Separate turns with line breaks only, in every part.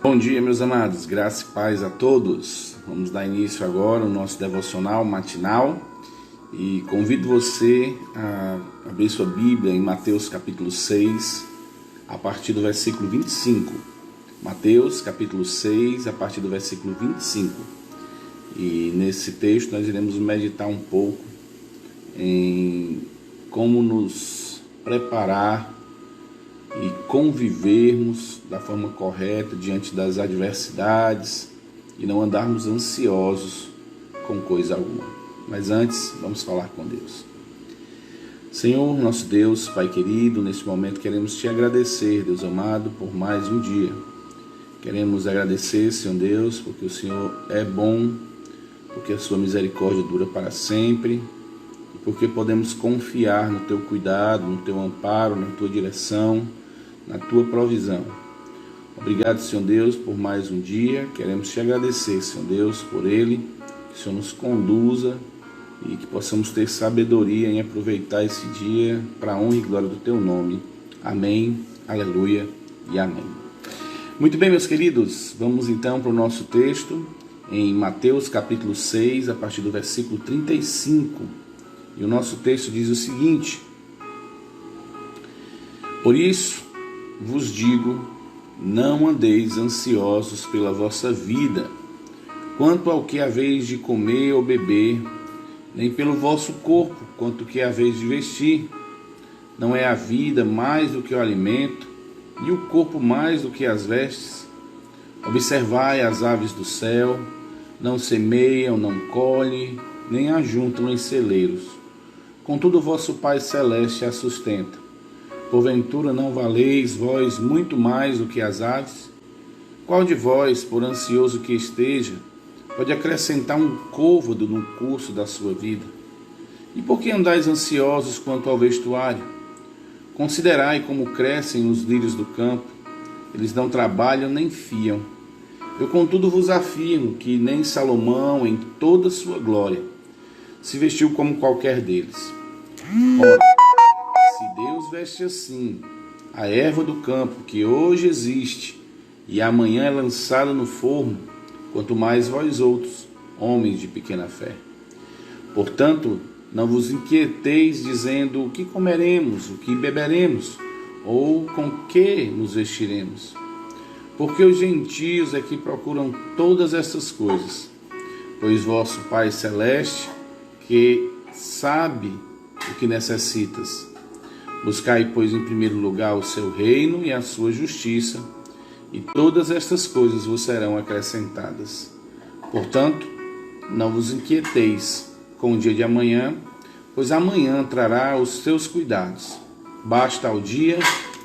Bom dia, meus amados, graça e paz a todos. Vamos dar início agora ao nosso devocional matinal e convido você a abrir sua Bíblia em Mateus capítulo 6, a partir do versículo 25. Mateus capítulo 6, a partir do versículo 25. E nesse texto nós iremos meditar um pouco em como nos preparar e convivermos da forma correta diante das adversidades e não andarmos ansiosos com coisa alguma. Mas antes, vamos falar com Deus. Senhor, nosso Deus, Pai querido, neste momento queremos Te agradecer, Deus amado, por mais um dia. Queremos agradecer, Senhor Deus, porque o Senhor é bom, porque a Sua misericórdia dura para sempre, e porque podemos confiar no Teu cuidado, no Teu amparo, na Tua direção, na Tua provisão. Obrigado, Senhor Deus, por mais um dia. Queremos Te agradecer, Senhor Deus, por ele, que o Senhor nos conduza e que possamos ter sabedoria em aproveitar esse dia para a honra e glória do Teu nome. Amém, aleluia e amém. Muito bem, meus queridos, vamos então para o nosso texto em Mateus capítulo 6, a partir do versículo 35. E o nosso texto diz o seguinte: Por isso vos digo, não andeis ansiosos pela vossa vida, quanto ao que haveis de comer ou beber, nem pelo vosso corpo, quanto que haveis de vestir. Não é a vida mais do que o alimento, e o corpo mais do que as vestes? Observai as aves do céu, não semeiam, não colhem, nem ajuntam em celeiros. Contudo, o vosso Pai Celeste a sustenta. Porventura não valeis vós muito mais do que as aves? Qual de vós, por ansioso que esteja, pode acrescentar um côvado no curso da sua vida? E por que andais ansiosos quanto ao vestuário? Considerai como crescem os lírios do campo, eles não trabalham nem fiam. Eu, contudo, vos afirmo que nem Salomão, em toda a sua glória, se vestiu como qualquer deles. Ora, se Deus veste assim a erva do campo, que hoje existe e amanhã é lançada no forno, quanto mais vós outros, homens de pequena fé. Portanto, não vos inquieteis dizendo o que comeremos, o que beberemos, ou com que nos vestiremos. Porque os gentios é que procuram todas essas coisas, pois vosso Pai Celeste, que sabe o que necessitas. Buscai, pois, em primeiro lugar o seu reino e a sua justiça, e todas estas coisas vos serão acrescentadas. Portanto, não vos inquieteis com o dia de amanhã, pois amanhã trará os seus cuidados. Basta ao dia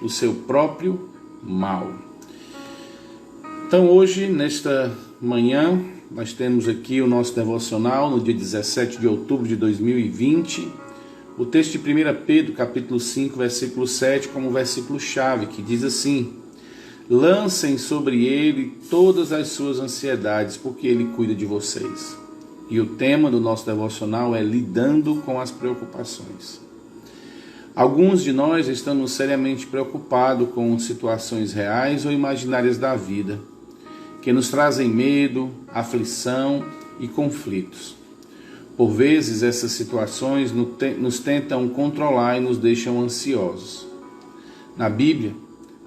o seu próprio mal. Então hoje, nesta manhã, nós temos aqui o nosso devocional no dia 17 de outubro de 2020, o texto de 1 Pedro, capítulo 5, versículo 7, como versículo-chave, que diz assim: Lancem sobre ele todas as suas ansiedades, porque ele cuida de vocês. E o tema do nosso devocional é lidando com as preocupações. Alguns de nós estamos seriamente preocupados com situações reais ou imaginárias da vida, que nos trazem medo, aflição e conflitos. Por vezes, essas situações nos tentam controlar e nos deixam ansiosos. Na Bíblia,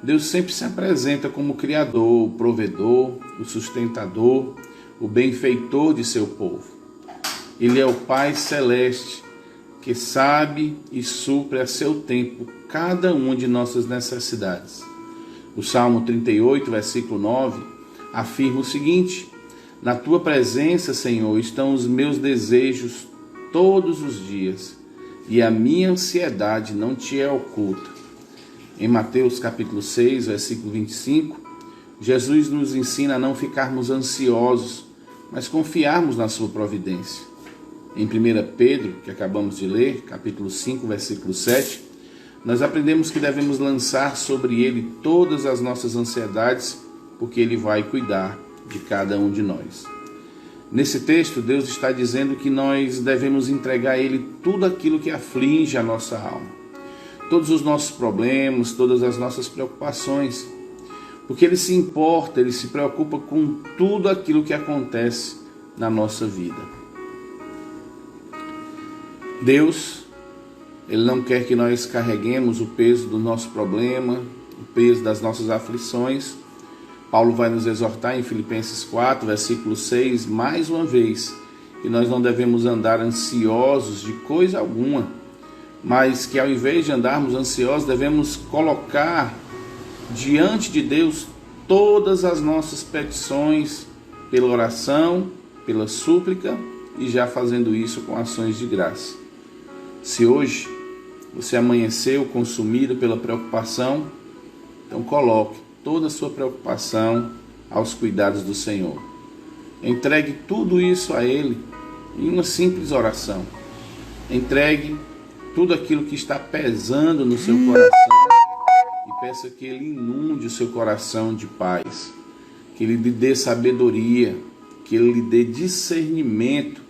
Deus sempre se apresenta como o Criador, o provedor, o sustentador, o benfeitor de seu povo. Ele é o Pai Celeste, que sabe e supre a seu tempo cada uma de nossas necessidades. O Salmo 38, versículo 9, afirma o seguinte: Na tua presença, Senhor, estão os meus desejos todos os dias, e a minha ansiedade não te é oculta. Em Mateus capítulo 6, versículo 25, Jesus nos ensina a não ficarmos ansiosos, mas confiarmos na sua providência. Em 1 Pedro, que acabamos de ler, capítulo 5, versículo 7, nós aprendemos que devemos lançar sobre ele todas as nossas ansiedades, porque ele vai cuidar de cada um de nós. Nesse texto, Deus está dizendo que nós devemos entregar a ele tudo aquilo que aflige a nossa alma, todos os nossos problemas, todas as nossas preocupações, porque Ele se importa, Ele se preocupa com tudo aquilo que acontece na nossa vida. Deus, Ele não quer que nós carreguemos o peso do nosso problema, o peso das nossas aflições. Paulo vai nos exortar em Filipenses 4, versículo 6, mais uma vez, que nós não devemos andar ansiosos de coisa alguma, mas que ao invés de andarmos ansiosos, devemos colocar diante de Deus todas as nossas petições pela oração, pela súplica e já fazendo isso com ações de graça. Se hoje você amanheceu consumido pela preocupação, então coloque toda a sua preocupação aos cuidados do Senhor. Entregue tudo isso a Ele em uma simples oração. Entregue tudo aquilo que está pesando no seu coração e peça que Ele inunde o seu coração de paz, que Ele lhe dê sabedoria, que Ele lhe dê discernimento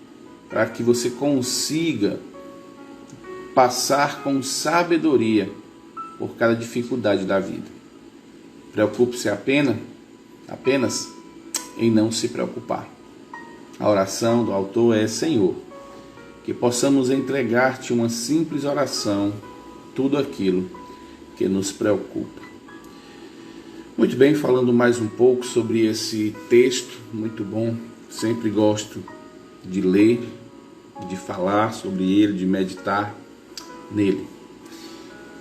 para que você consiga passar com sabedoria por cada dificuldade da vida. Preocupe-se apenas em não se preocupar. A oração do autor é: Senhor, que possamos entregar-te uma simples oração, tudo aquilo que nos preocupa. Muito bem, falando mais um pouco sobre esse texto, muito bom, sempre gosto de ler, de falar sobre ele, de meditar nele.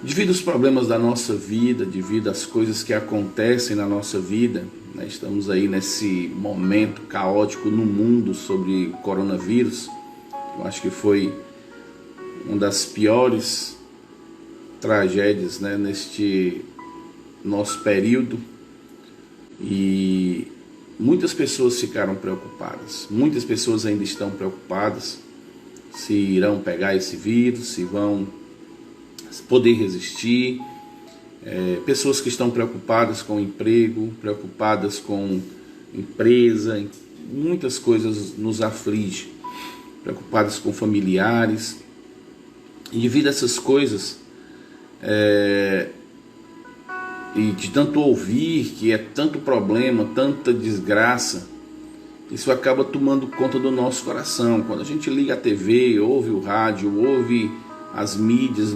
Devido aos problemas da nossa vida, devido às coisas que acontecem na nossa vida, estamos aí nesse momento caótico no mundo sobre o coronavírus. Eu acho que foi uma das piores tragédias, neste nosso período, e muitas pessoas ficaram preocupadas, muitas pessoas ainda estão preocupadas se irão pegar esse vírus, se vão poder resistir, pessoas que estão preocupadas com o emprego, preocupadas com empresa, muitas coisas nos afligem, preocupadas com familiares, e devido a essas coisas, e de tanto ouvir que é tanto problema, tanta desgraça, isso acaba tomando conta do nosso coração. Quando a gente liga a TV, ouve o rádio, ouve as mídias,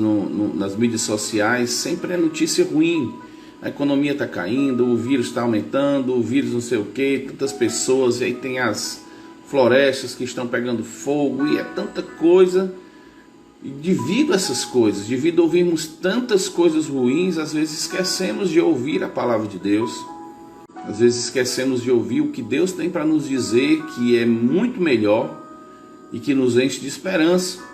nas mídias sociais, sempre é notícia ruim. A economia está caindo, o vírus está aumentando, o vírus não sei o que, tantas pessoas, e aí tem as florestas que estão pegando fogo, e é tanta coisa. E devido a essas coisas, devido a ouvirmos tantas coisas ruins, às vezes esquecemos de ouvir a palavra de Deus, às vezes esquecemos de ouvir o que Deus tem para nos dizer, que é muito melhor e que nos enche de esperança.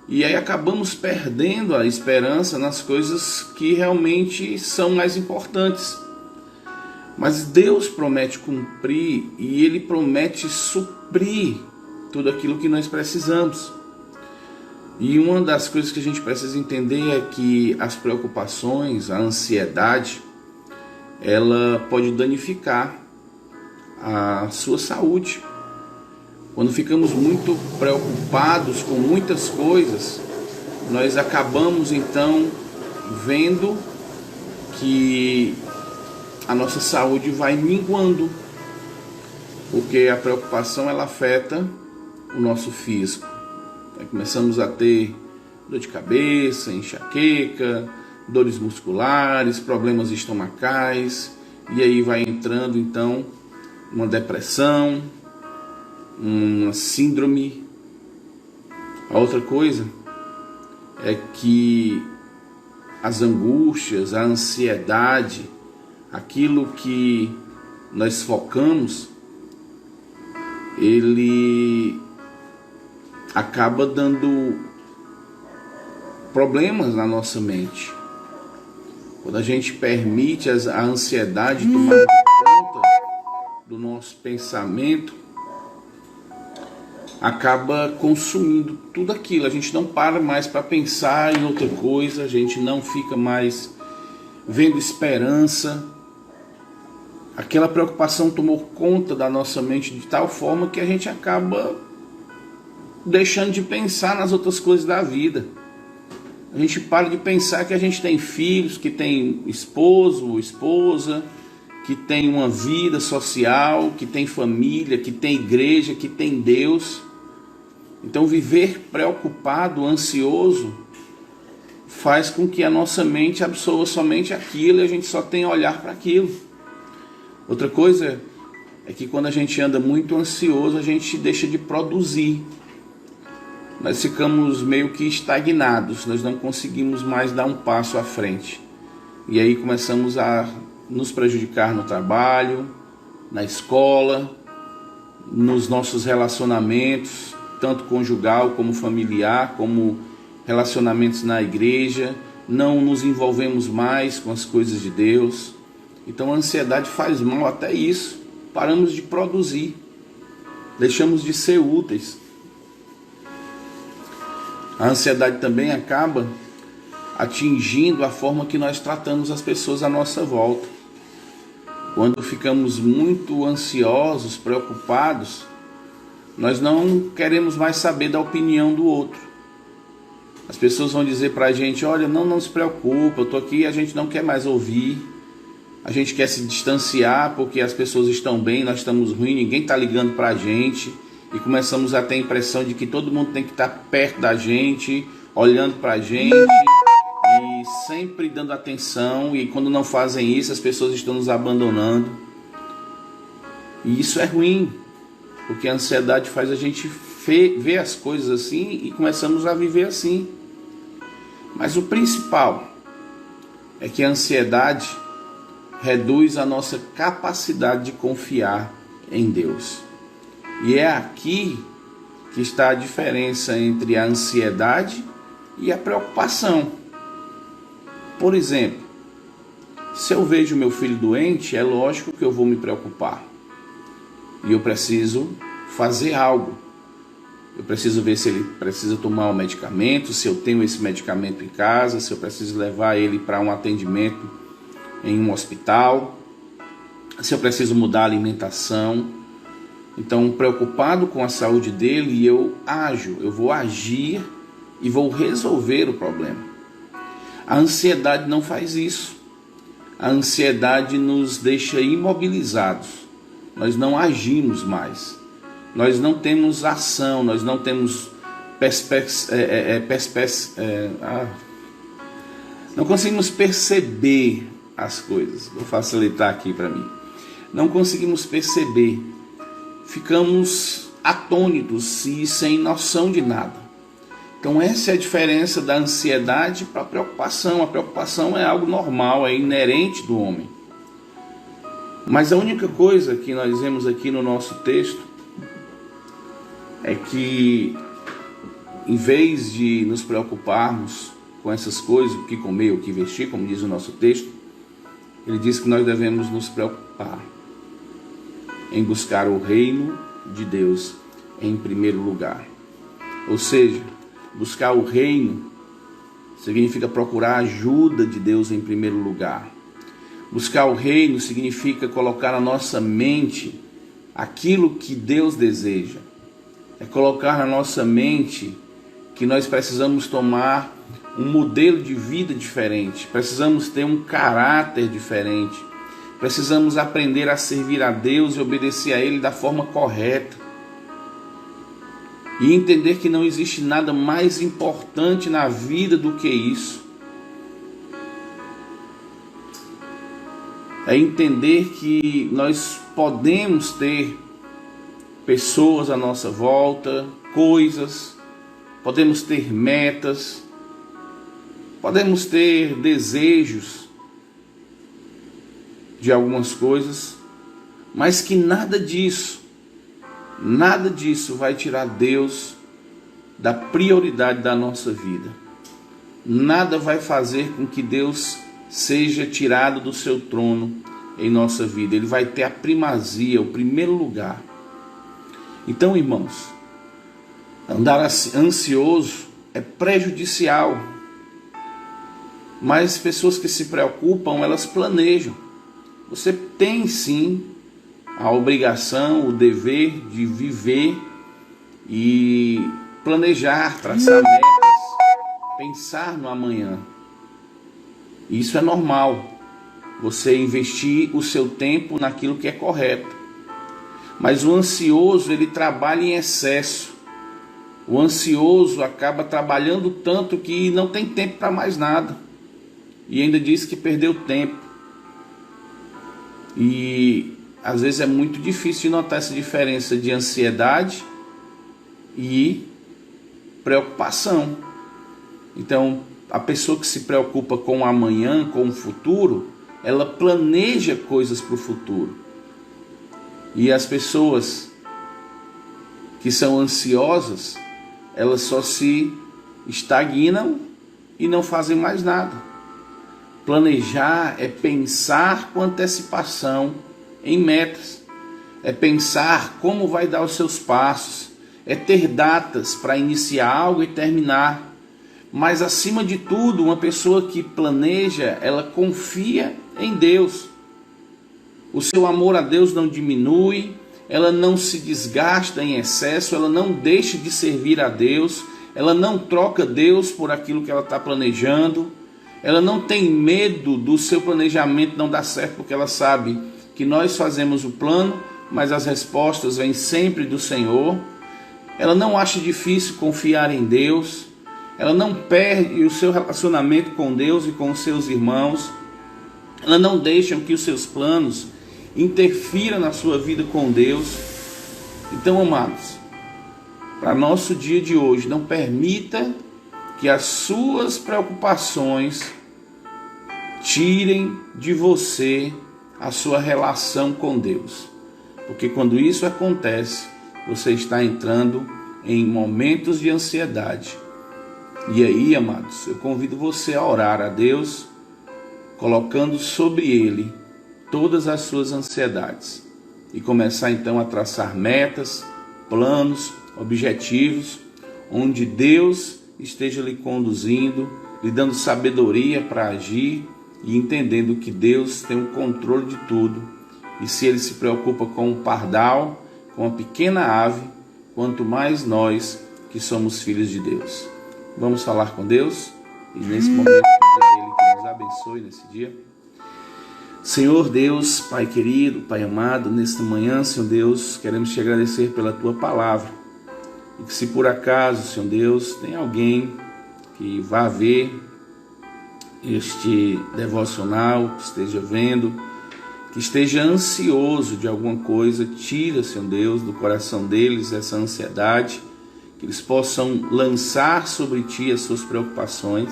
E aí acabamos perdendo a esperança nas coisas que realmente são mais importantes. Mas Deus promete cumprir e Ele promete suprir tudo aquilo que nós precisamos. E uma das coisas que a gente precisa entender é que as preocupações, a ansiedade, ela pode danificar a sua saúde. Quando ficamos muito preocupados com muitas coisas, nós acabamos então vendo que a nossa saúde vai minguando, porque a preocupação ela afeta o nosso físico. Aí começamos a ter dor de cabeça, enxaqueca, dores musculares, problemas estomacais, e aí vai entrando então uma depressão, uma síndrome. A outra coisa é que as angústias, a ansiedade, aquilo que nós focamos, ele acaba dando problemas na nossa mente. Quando a gente permite a ansiedade tomar conta do nosso pensamento, acaba consumindo tudo aquilo. A gente não para mais para pensar em outra coisa, a gente não fica mais vendo esperança. Aquela preocupação tomou conta da nossa mente de tal forma que a gente acaba deixando de pensar nas outras coisas da vida. A gente para de pensar que a gente tem filhos, que tem esposo ou esposa, que tem uma vida social, que tem família, que tem igreja, que tem Deus. Então viver preocupado, ansioso, faz com que a nossa mente absorva somente aquilo e a gente só tenha olhar para aquilo. Outra coisa é que quando a gente anda muito ansioso, a gente deixa de produzir. Nós ficamos meio que estagnados, nós não conseguimos mais dar um passo à frente. E aí começamos a nos prejudicar no trabalho, na escola, nos nossos relacionamentos, tanto conjugal como familiar, como relacionamentos na igreja. Não nos envolvemos mais com as coisas de Deus. Então a ansiedade faz mal até isso. Paramos de produzir, deixamos de ser úteis. A ansiedade também acaba atingindo a forma que nós tratamos as pessoas à nossa volta. Quando ficamos muito ansiosos, preocupados, nós não queremos mais saber da opinião do outro. As pessoas vão dizer para a gente: olha, não se preocupa, eu estou aqui, e a gente não quer mais ouvir. A gente quer se distanciar porque as pessoas estão bem, nós estamos ruins, ninguém está ligando para a gente. E começamos a ter a impressão de que todo mundo tem que estar perto da gente, olhando para a gente e sempre dando atenção. E quando não fazem isso, as pessoas estão nos abandonando. E isso é ruim, porque a ansiedade faz a gente ver as coisas assim e começamos a viver assim. Mas o principal é que a ansiedade reduz a nossa capacidade de confiar em Deus. E é aqui que está a diferença entre a ansiedade e a preocupação. Por exemplo, se eu vejo meu filho doente, é lógico que eu vou me preocupar. E eu preciso fazer algo. Eu preciso ver se ele precisa tomar um medicamento, se eu tenho esse medicamento em casa, se eu preciso levar ele para um atendimento em um hospital, se eu preciso mudar a alimentação. Então, preocupado com a saúde dele, eu vou agir e vou resolver o problema. A ansiedade não faz isso. A ansiedade nos deixa imobilizados. Nós não agimos mais. Nós não temos ação, nós não temos não conseguimos perceber as coisas. Vou facilitar aqui para mim. Não conseguimos perceber. Ficamos atônitos e sem noção de nada. Então essa é a diferença da ansiedade para a preocupação. A preocupação é algo normal, é inerente do homem. Mas a única coisa que nós vemos aqui no nosso texto é que, em vez de nos preocuparmos com essas coisas, o que comer, o que vestir, como diz o nosso texto, ele diz que nós devemos nos preocupar em buscar o reino de Deus em primeiro lugar. Ou seja, buscar o reino significa procurar a ajuda de Deus em primeiro lugar. Buscar o reino significa colocar na nossa mente aquilo que Deus deseja. É colocar na nossa mente que nós precisamos tomar um modelo de vida diferente, precisamos ter um caráter diferente, precisamos aprender a servir a Deus e obedecer a Ele da forma correta. E entender que não existe nada mais importante na vida do que isso. É entender que nós podemos ter pessoas à nossa volta, coisas, podemos ter metas, podemos ter desejos de algumas coisas, mas que nada disso vai tirar Deus da prioridade da nossa vida. Nada vai fazer com que Deus seja tirado do seu trono em nossa vida. Ele vai ter a primazia, o primeiro lugar. Então, irmãos, andar ansioso é prejudicial. Mas pessoas que se preocupam, elas planejam. Você tem sim a obrigação, o dever de viver e planejar, traçar metas, pensar no amanhã. Isso é normal. você investir o seu tempo naquilo que é correto. Mas o ansioso, ele trabalha em excesso. O ansioso acaba trabalhando tanto que não tem tempo para mais nada. E ainda diz que perdeu tempo. E às vezes é muito difícil de notar essa diferença de ansiedade e preocupação. Então, a pessoa que se preocupa com o amanhã, com o futuro, ela planeja coisas para o futuro. E as pessoas que são ansiosas, elas só se estagnam e não fazem mais nada. Planejar é pensar com antecipação em metas, é pensar como vai dar os seus passos, é ter datas para iniciar algo e terminar. Mas acima de tudo, uma pessoa que planeja, ela confia em Deus. O seu amor a Deus não diminui, ela não se desgasta em excesso, ela não deixa de servir a Deus, ela não troca Deus por aquilo que ela está planejando, ela não tem medo do seu planejamento não dar certo, porque ela sabe que nós fazemos o plano, mas as respostas vêm sempre do Senhor. Ela não acha difícil confiar em Deus, ela não perde o seu relacionamento com Deus e com os seus irmãos, ela não deixa que os seus planos interfiram na sua vida com Deus. Então, amados, para nosso dia de hoje, não permita que as suas preocupações tirem de você a sua relação com Deus. Porque quando isso acontece, você está entrando em momentos de ansiedade. E aí, amados, eu convido você a orar a Deus, colocando sobre Ele todas as suas ansiedades. E começar então a traçar metas, planos, objetivos, onde Deus esteja lhe conduzindo, lhe dando sabedoria para agir e entendendo que Deus tem o controle de tudo. E se Ele se preocupa com um pardal, com uma pequena ave, quanto mais nós que somos filhos de Deus. Vamos falar com Deus e nesse momento pedir a Ele que nos abençoe nesse dia. Senhor Deus, Pai querido, Pai amado, nesta manhã, Senhor Deus, queremos te agradecer pela Tua palavra. E que se por acaso, Senhor Deus, tem alguém que vá ver este devocional, que esteja vendo, que esteja ansioso de alguma coisa, tira, Senhor Deus, do coração deles essa ansiedade, que eles possam lançar sobre Ti as suas preocupações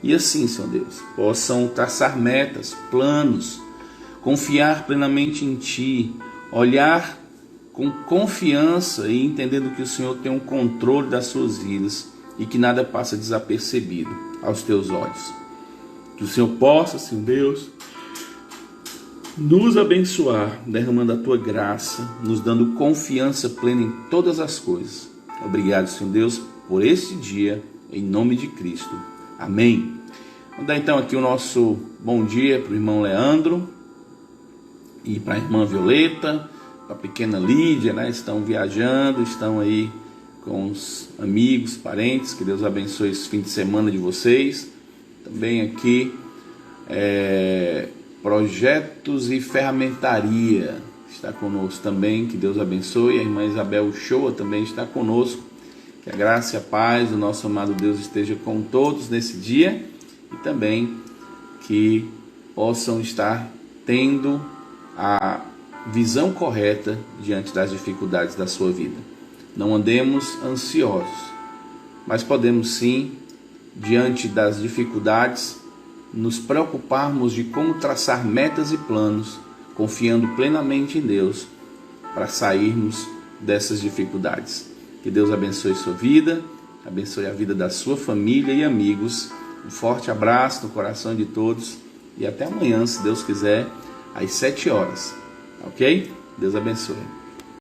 e assim, Senhor Deus, possam traçar metas, planos, confiar plenamente em Ti, olhar com confiança e entendendo que o Senhor tem um controle das suas vidas e que nada passa desapercebido aos Teus olhos. Que o Senhor possa, Senhor Deus, nos abençoar, derramando a Tua graça, nos dando confiança plena em todas as coisas. Obrigado, Senhor Deus, por este dia, em nome de Cristo. Amém. Vamos dar então aqui o nosso bom dia para o irmão Leandro e para a irmã Violeta, para a pequena Lídia, né? Estão viajando, estão aí com os amigos, parentes. Que Deus abençoe esse fim de semana de vocês. Também aqui Projetos e Ferramentaria está conosco também, que Deus abençoe. A irmã Isabel Shoa também está conosco. Que a graça e a paz do nosso amado Deus esteja com todos nesse dia e também que possam estar tendo a visão correta diante das dificuldades da sua vida. Não andemos ansiosos, mas podemos sim, diante das dificuldades, nos preocuparmos de como traçar metas e planos, confiando plenamente em Deus para sairmos dessas dificuldades. Que Deus abençoe sua vida, abençoe a vida da sua família e amigos. Um forte abraço no coração de todos e até amanhã, se Deus quiser, às 7 horas. Ok? Deus abençoe.